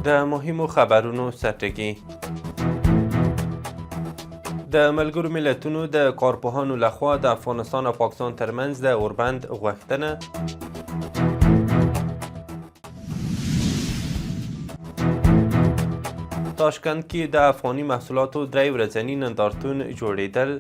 د مهمو خبرونو سرټکي. د ملګرو ملتونو د کارپوهانو لخوا د افغانستان او پاکستان ترمنځ د اوربند غوښتنه. تاشکند کې د افغاني محصولاتو 3 ورځني نندارتون جوړېدل.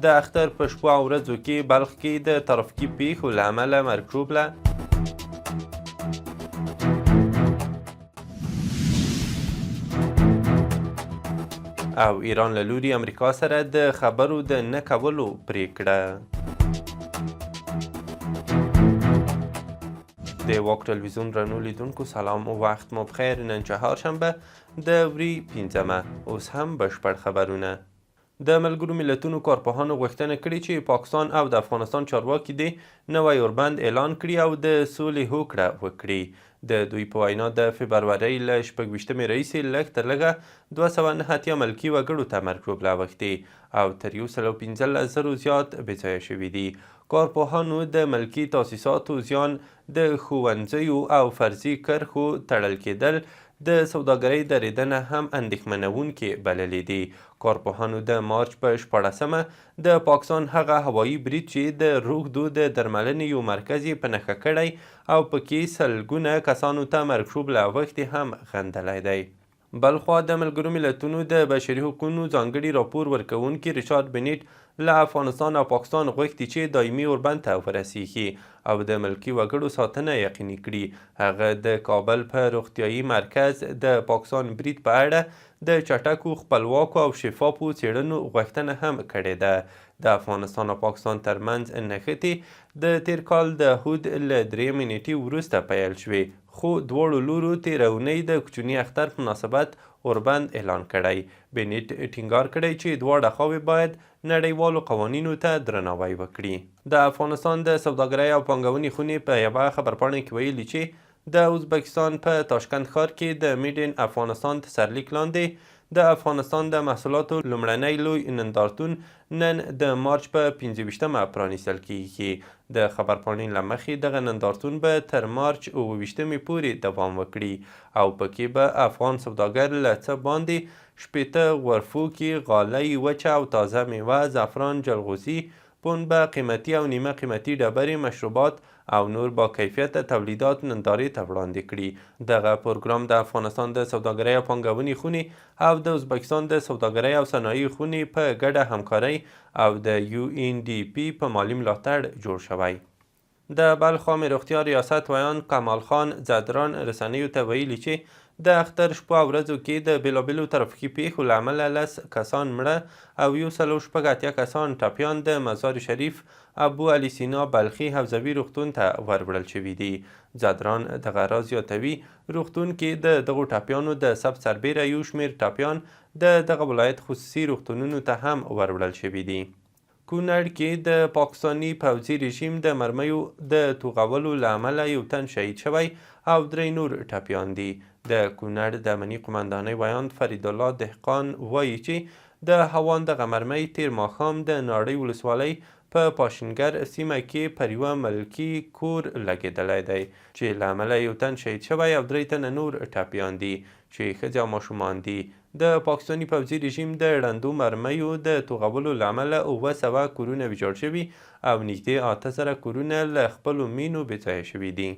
د اختر په شپو او ورځو کې بلخ کې د ترافیکي پیښو له امله مرګ ژوبله. او ایران له لوري امریکا سره د خبرو د نه کولو پریکړه. د واک ټلویزیون درنو لیدونکو سلام او وخت مو بخیر. نن چهارشنبه د وري 15 اوس هم بشپړ خبرونه. د ملګرو ملتونو کارپوهانو غوښتنه کړې چې پاکستان او د افغانستان چارواکي دې نوی اوربند اعلان کړي او د سولې هوکړه وکړي. د دوی په وینا د فبرورۍ له 26 راهیسې لږ تر لږه 289 ملکي وګړو ته مرګ ژوبله اوښتې او تر 115,000 زیات بېځایه شوي دي. کارپوهانو د ملکي تاسیساتو زیان، د ښوونځیو او فرضي کرښو تړل کېدل، د سوداګرۍ درېدنه هم اندېښمنوونکې بللې دي. کارپوهانو د مارچ په 14 د پاکستان هغه هوایي برید چې د روږدو د درملنې یو مرکز یې په نښه کړی او پکې سلګونه کسانو ته مرګ ژوبله اوښتې هم غندلی دی. بلخوا د ملګرو ملتونو د بشري حقوقو ځانګړي راپور ورکوونکي ریچارډ بنسټ له افغانستان او پاکستان غوښتي چې دایمي اوربند ته ورسیږي او د ملکي وګړو ساتنه یقیني کړي. هغه د کابل په روغتیایي مرکز د پاکستان برید په اړه د چټکو، خپلواکو او شفافو څېړنو غوښتنه هم کړې ده. د افغانستان او پاکستان ترمنځ نښتې د تیر کال د هود له 3 نیټې وروسته پیل شوې، خو دواړو لورو تېره اونۍ د کوچني اختر په مناسبت اوربند اعلان کړی. بنټ ټینګار کړی چې دواړه خواوې باید نړیوالو قوانینو ته درناوی وکړي. د افغانستان د سوداګرۍ او پانګونې خونې په یوه خبرپاڼه کې ویلي چې د ازبکستان په تاشکند ښار کې د میډ ان افغانستان د سرلیک لاندې د افغانستان د محصولاتو لومړنی لوی نندارتون نن د مارچ په 25 پرانیستل کیږي. د خبرپاڼې له مخې دغه نندارتون به تر مارچ 28 پورې دوام وکړي او پکې به افغان سوداګر له څه باندې 80 غرفو کې غالۍ، وچه او تازه میوه، زعفران، جلغوزي، پنبه، قیمتي او نیمه قیمتي ډبرې، مشروبات او نور با کیفیته تولیدات نندارې ته وړاندې کړي. دغه پروګرام د افغانستان د سوداګرۍ او پانګونې خونې او د ازبکستان د سوداګرۍ او صنایعو خونې په ګډه همکارۍ او د UNDP په مالي ملاتړ جوړ شوی. د بلخ عامې روغتیا ریاست ویان کمال خان زدران رسنیو ته ویلي چې د اختر شپو او ورځو کې د بېلابېلو ترافیکي پیښو له امله 10 کسان مړه او 180 کسان ټپیان د مزار شریف ابو علي سینا بلخي حوزوي روغتون ته وروړل شوي دي. زدران دغه راز زیاتوي روغتون کې د دغو ټپیانو د سربیره یو شمېر ټپیان د دغه ولایت خصوصي روغتونونو ته هم وروړل شوي دي. کونړ کې د پاکستاني پوځي رژیم د مرمیو د توغولو له امله یو تن شهید شوی او 3 نور ټپیان دي. د کونړ د امني قمندانۍ ویاند فرید الله دهقان وایي چې د هوان دغه مرمۍ تیر ماښام د ناړۍ ولسوالۍ په پاشنګر سیمه کې پر یوه ملکي کور لګېدلی دی چې له امله یو تن شهید شوی او 3 تنه نور ټپیان دي چې ښځې او ماشومان دي. د پاکستاني پوځي رژیم د ړندو مرمیو د توغولو له امله 700 کورونه ویجاړ شوي او نږدې 8,000 کورونه له خپلو مینو بېځایه شوي دي.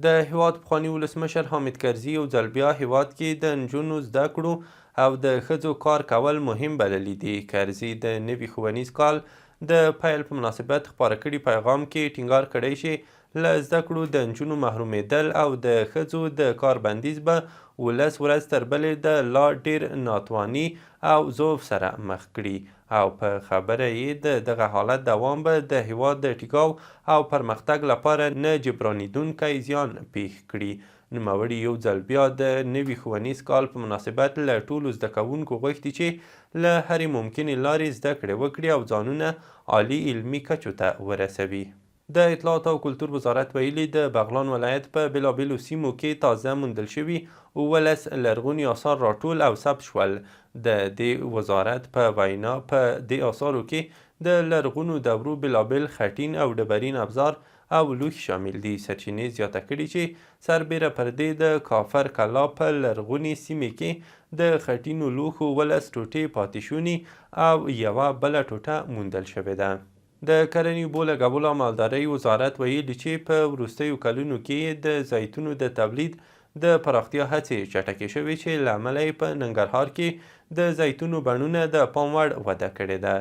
د هیواد پخواني ولسمشر حامد کرزي یو ځل بیا هیواد کې د نجونو زده کړو او د ښځو کار کول مهم بللي دي. کرزي د نوي ښوونیز کال د پیل په مناسبت خپاره کړي پیغام کې ټینګار کړی چې له زده کړو د نجونو محرومېدل او د ښځو د کار بندیز به 19 ورځ تر بلې د لا ډیر ناتواني او ضعف سره مخ کړي او په خبره یې د دغه حالت دوام به د هیواد د ټیکاو او پرمختګ لپاره نه جبرانېدونکی زیان پیښ کړي. نوموړي یو ځل بیا د نوي ښوونیز کال په مناسبت له ټولو زده کوونکو غوښتي چې له هرې ممکنې لارې زده کړې وکړي او ځانونه عالي علمي کچو ته ورسوي. د اطلاعات او کلتور وزارت ویلي د بغلان ولایت په بېلابېلو سیمو کې تازه موندل شوي 19 لرغوني آثار راټول او ثبت شول. د دې وزارت په وینا په دې آثارو کې د لرغونو دورو بېلابېل خټین او ډبرین ابزار او لوښي شامل دي. سرچینې زیاته کړي چې سربیره پردې د کافر کلا په لرغونې سیمې کې د خټینو لوښو 12 ټوټې پاتې شوني او یوه بله ټوټه موندل شوې ده. د کرنې، اوبو لګولو او مالدارۍ وزارت ویلي چې په وروستیو کلونو کې د زیتونو د تولید د پراختیا هڅې چټکې شوې چې له امله یې په ننګرهار کې د زیتونو بڼونه د پام وړ وده کړې ده.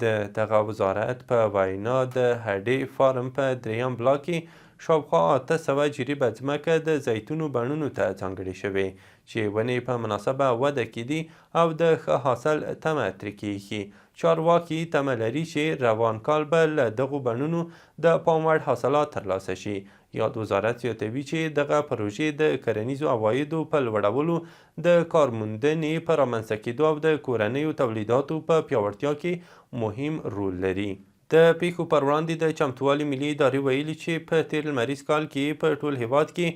د دغه وزارت په وینا د هډې فارم په 3م بلاک کې شاوخوا 800 جریبه ځمکه د زیتونو بڼونو ته ځانګړې شوې چې ونې په مناسبه وده کړي او د ښه حاصل تمه ترې کیږي. چارواکي تمه لري چې روان کال به له دغو بڼونو د پام وړ حاصلات ترلاسه شي. یاد وزارت زیاتوي چې دغه پروژې د کرنیزو عوایدو په لوړولو، د کارموندنې په رامنځته کېدو او د کورنیو تولیداتو په پیاوړتیا کې مهم رول لري. د پیښو پر وړاندې د چمتووالي ملي ادارې ویلي چې په تیر لمریز کال کې په ټول هیواد کې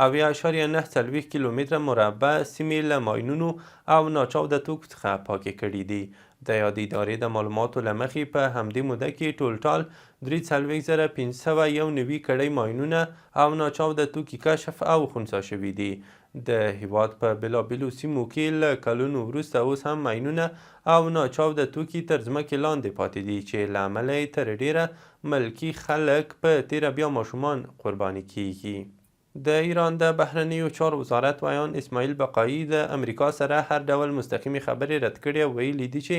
اویا.9 کیلومتره مربع سیمې له ماینونو او ناچاوده توکو څخه پاکې کړي دي. د یادې ادارې د معلوماتو له مخې په همدې موده کې ټول 43,591 کړۍ ماینونه او ناچاوده توکي کشف او خنثی شوي دي. د هیواد په بېلابېلو سیمو کې له کلونو وروسته اوس هم ماینونه او ناچاوده توکي تر ځمکې لاندې پاتې دي چې له امله یې تر ډیره ملکي خلک په تیره بیا ماشومان قرباني کیږي. د ایران د بهرنیو چارو وزارت ویان اسماعیل بقایي د امریکا سره هر ډول مستقیمې خبرې رد کړي او ویلي دي چې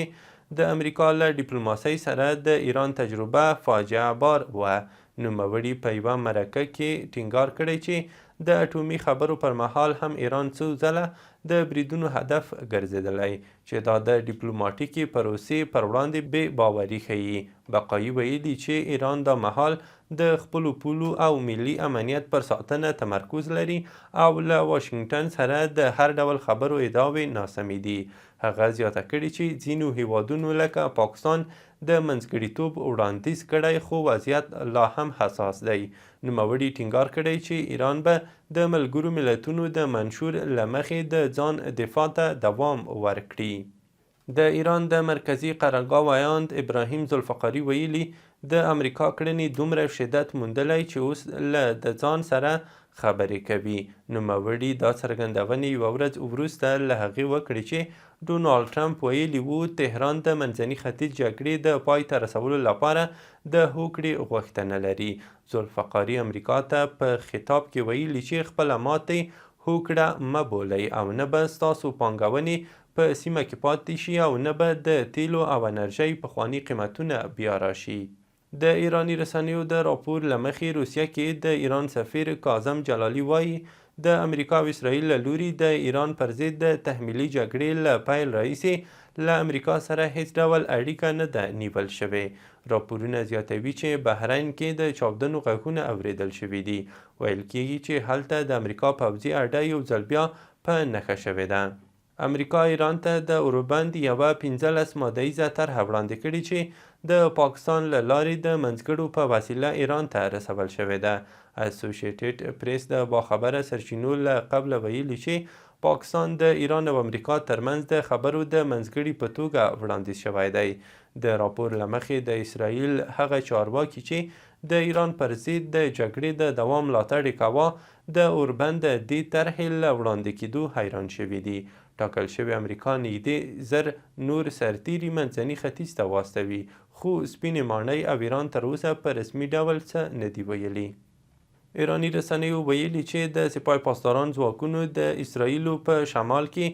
د امریکا له ډیپلوماسۍ سره د ایران تجربه فاجعه بار وه. نوموړي په یوه مرکه کې ټینګار کړی چې د اټومي خبرو پر مهال هم ایران څو ځله د بریدونو هدف ګرځېدلی چې دا د ډیپلوماټیکې پروسې پر وړاندې بې باوري ښیي. بقایي ویلي چې ایران دا مهال د خپلو پولو او ملي امنیت پر ساتنه تمرکز لري او له واشنګټن سره د هر ډول خبرو ادعاوې ناسمې دي. هغه زیاته کړي چې ځینو هیوادونو لکه پاکستان د منځګړیتوب وړاندیز کړی خو وضعیت لا هم حساس دی. نوموړي ټینګار کړی چې ایران به د ملګرو ملتونو د منشور له مخې د ځان دفاع ته دوام ورکړي. د ایران د مرکزي قرارګاه ویاند ابراهیم ذوالفقاري ویلي د امریکا کړنې دومره شدت موندلی چې اوس له د ځان سره خبرې کوي. نوموړي دا څرګندونې یوه ورځ وروسته له هغې وکړې چې ډونالډ ټرمپ ویلي وو تهران د منځني ختیځ جګړې د پای ته رسولو لپاره د هوکړې غوښتنه لري. ذوالفقاري امریکا ته په خطاب کې ویلي چې خپله ماتې هوکړه مه بولئ او نه به ستاسو پانګونې په سیمه کې پاتې شي او نه به د تیلو او انرژۍ پخواني قیمتونه بیا راشي. د ایراني رسنیو د راپور له مخې روسیه کې د ایران سفیر کاظم جلالي وایي د امریکا او اسرائیل له لوري د ایران پر ضد د تحمیلي جګړې له پیل راهیسې له امریکا سره هیڅ ډول اړیکه نه ده نیول شوې. راپورونه زیاتوي چې بحرین کې د چاودنو غږونه اورېدل شوي دي. ویل کیږي چې هلته د امریکا پوځي اډه یو ځل بیا په نښه شوې ده. امریکا ایران ته د اوربند یوه 15 مادهیزه طرحه وړاندې کړې چې د پاکستان له لارې د منځګړو په وسیله ایران ته رسول شوې ده. اسوسییټډ پریس د باخبره سرچینو له قبله ویلي چې پاکستان د ایران او امریکا ترمنځ د خبرو د منځګړي په توګه وړاندیز شوی دی. د راپور له مخې د اسرائیل هغه چارواکي چې د ایران پر ضد د جګړې د دوام ملاتړ یې کاوه د اوربند د دې طرحې له وړاندې کېدو حیران شوي دي. ټاکل شوې امریکا نږدې 1000 نور سرتیري منځني ختیځ ته واستوي خو سپینې ماڼۍ او ایران تر اوسه په رسمي ډول څه نه دي ویلي. ایراني رسنیو ویلي چې د سپاه پاسداران ځواکونو د اسرائیلو په شمال کې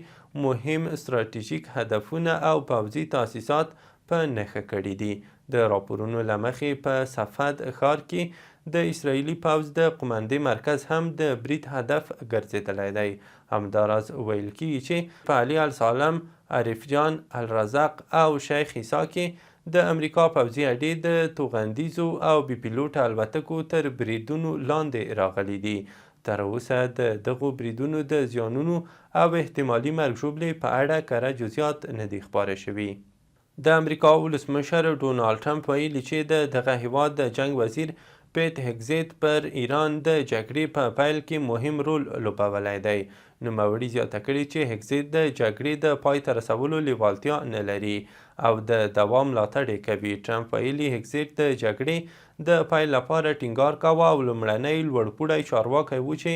مهم ستراتیژیک هدفونه او پوځي تاسیسات په نښه کړي دي. د راپورونو له مخې په صفد ښار کې د اسرائیلي پوځ د قومندې مرکز هم د برید هدف ګرځېدلی دی. همداراز ویل کیږي چې په علي السالم، عارف جان، الرزاق او شیخ عیسی کې د امریکا پوځي اډې د توغندیزو او بې پیلوټه الوتکو تر بریدونو لاندې راغلي دي. تر اوسه د دغو بریدونو د زیانونو او احتمالي مرګ ژوبلې په اړه کره جزئیات نه دي خپاره شوي. د امریکا ولسمشر ډونالډ ټرمپ ویلي چې د دغه هیواد د جنګ وزیر پیټ هګزیت پر ایران د جګړې په پیل کې مهم رول لوبولی دی. نوموړي زیاته کړې چې هګزیت د جګړې د پای ته رسولو لیوالتیا نه لري او د دوام ملاتړ یې کوي. ټرمپ ویلي هګزیت د جګړې د پیل لپاره ټینګار کاوه او لومړنی لوړپوړی چارواکی و چې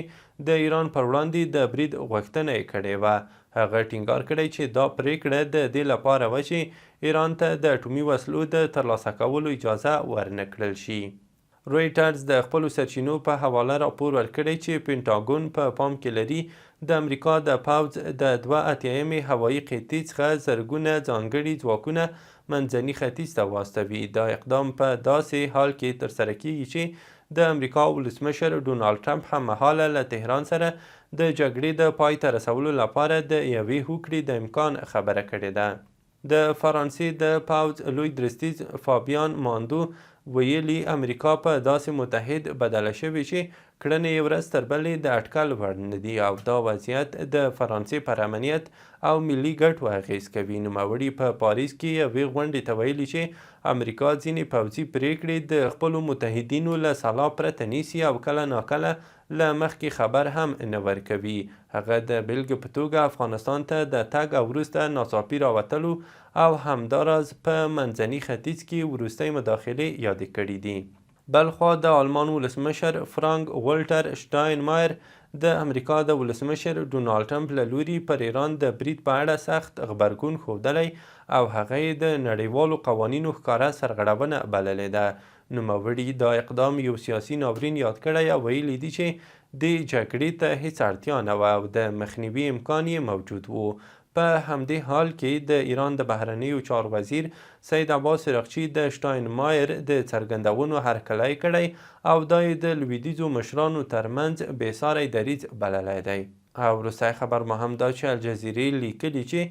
د ایران پر وړاندې د برید غوښتنه یې کړې وه. هغه ټینګار کړی چې دا پریکړه د دې لپاره وه چې ایران ته د اټومي وسلو د ترلاسه کولو اجازه ورنه کړل شي. رویټرز د خپلو سرچینو په حواله راپور ورکړی چې پینټاګون په پام کې لري د امریکا د پوځ د 82مې هوایي قطعې څخه زرګونه ځانګړي ځواکونه منځني ختیځ ته واستوي. دا اقدام په داسې حال کې ترسره کیږي چې د امریکا ولسمشر ډونالډ ټرمپ هممهاله له تهران سره د جګړې د پای ته رسولو لپاره د یوې هوکړې د امکان خبره کړې ده. د فرانسې د پوځ لوی درستیز فابیان ماندو ویلي امریکا په داسې متحد بدله شوې چې کړنې یې ورځ تر بلې د اټکل وړ نه دي او دا وضعیت د فرانسې پر امنیت او ملي ګټو اغیز کوي. نوموړي په پاریس کې یوې غونډې ته ویلي چې امریکا ځینې پوځي پریکړې د خپلو متحدینو له سلا پرته نیسي او کله ناکله له مخکې خبر هم نه ورکوي. هغه د بېلګې په توګه افغانستان ته د تګ او وروسته ناڅاپي راوتلو او همداراز په منځني ختیځ کې وروستۍ مداخلې یادې کړي دي. بلخوا د آلمان ولسمشر فرانک والټر شټاینمایر د امریکا د ولسمشر ډونالډ ټرمپ له لوري پر ایران د برید په اړه سخت غبرګون ښودلی او هغه یې د نړیوالو قوانینو ښکاره سرغړونه بللې ده. نوموړي دا اقدام یو سیاسي ناورین یاد کړی او ویلي دي چې دې جګړې ته هیڅ اړتیا نه وه او د مخنیوي امکان یې موجود و. په همدې حال کې د ایران د بهرنیو چارو وزیر سید عباس رغچي د شټاینمایر د څرګندونو هرکلی کړی او دا یې د لویدیځو مشرانو ترمنځ بېساری دریځ بللی دی. او وروستی خبر ما هم دا چې الجزیرې لیکلي چې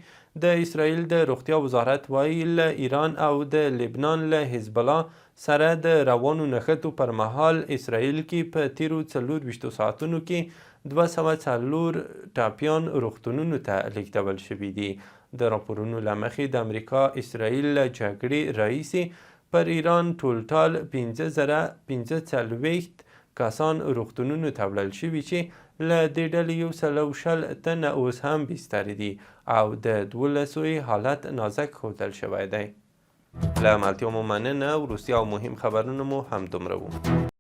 د اسرائیل د روغتیا وزارت وایي له ایران او د لبنان له حزب الله سره د روانو نښتو پر مهال اسرائیل کې په تیرو 24 ساعتونو کې 204 ټاپیان روغتونونو ته لیږدول شوي دي. د راپورونو له مخې د امریکا اسرائیل له جګړې راهیسې پر ایران ټولټال 5045 کسان روغتونونو ته وړل شوي چې له دې ډلې 120 تنه اوس هم بستر دي او د 12 حالت نازک ښودل شوی دی. له ملتیا مو مننه. وروستي او مهم خبرونه مو همدومره وو.